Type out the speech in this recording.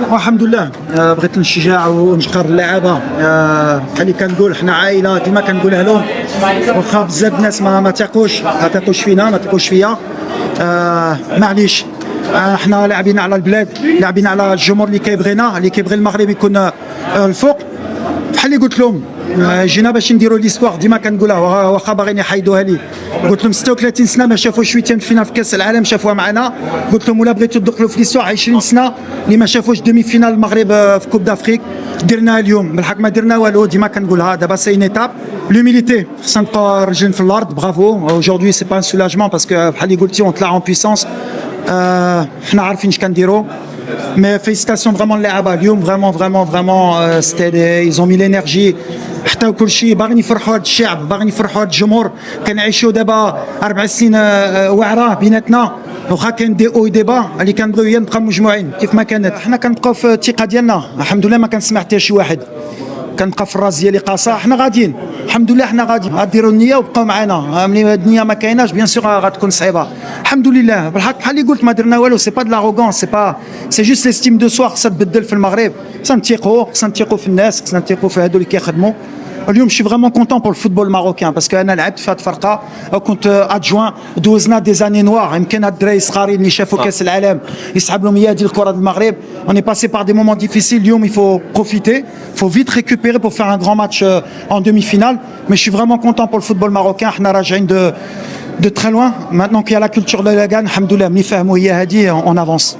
والحمد لله. بغيت نشجع ونشكر اللعابه. بحال اللي كنقول حنا عائله ديما كنقولها لهم، واخا بزاف الناس ما تاقوش فينا، ما تاقوش فيا. معليش، حنا لاعبين على البلاد، لاعبين على الجمهور اللي كيبغينا، اللي كيبغي المغرب يكون الفوق. بحال اللي قلت لهم جينا باش نديروا ليستوار، ديما كنقولها واخا باغيين يحيدوها لي. قلت لهم 36 سنه ما شافوش شويتين فينال في كاس العالم، شافوها معنا. قلت لهم ولا بغيتوا تدخلوا في ليستوار 20 سنه اللي ما شافوش دومي فينال المغرب في كوب دافريك، درناها اليوم. بالحق ما درنا والو، ديما كنقولها. دابا سي اون ايتاب، لوميليتي، خصنا نبقاو راجلين في الارض. برافو اوجوردي سي با ان سولاجمون باسكو بحال اللي قلتي اون طلع اون بويسونس. حنا عارفين اش كنديروا. Mais félicitations vraiment اللعابه اليوم، vraiment c'était ils ont mis l'énergie. حتى كل شيء باغيين يفرحوا هذا الشعب، باغيين يفرحوا هذا الجمهور. كنعيشوا دابا 4 سنين واعره بيناتنا، واخا كاين دي او دي با اللي كنبغيو هي نبقاو مجموعين كيف ما كانت. حنا كنبقاو في الثقه ديالنا الحمد لله، ما كنسمع حتى شي واحد. كنبقى في الراس ديالي قاصه. حنا غاديين الحمد لله، حنا غاديين. غديروا النيه وبقاو معنا. ملي النيه ما كايناش بيان سور غتكون صعيبه. الحمد لله بالحق بحال اللي قلت ما درنا والو. سي با دو لاغوغونس، سي جوست ليستيم دو سوا خصها تبدل في المغرب. خصنا نثيقوا في الناس، خصنا نثيقوا في هادو اللي كيخدموا. اليوم شي فريمون كونتون بور الفوتبول الماروكان باسكو انا لعبت في هاد الفرقه، كنت ادجوان، دوزنا دي زاني نوار. يمكن هاد الدراري الصغارين اللي شافوا كاس العالم يسحب لهم هي ديال الكره المغرب. On est passé par des moments difficiles. اليوم il faut profiter, il faut vite récupérer pour faire un grand match en demi-finale. Mais je suis vraiment content pour le football marocain. حنا راجعين de très loin. Maintenant qu'il y a la culture de la gagne, alhamdoulilah, ملي فهموا هي هادي on avance.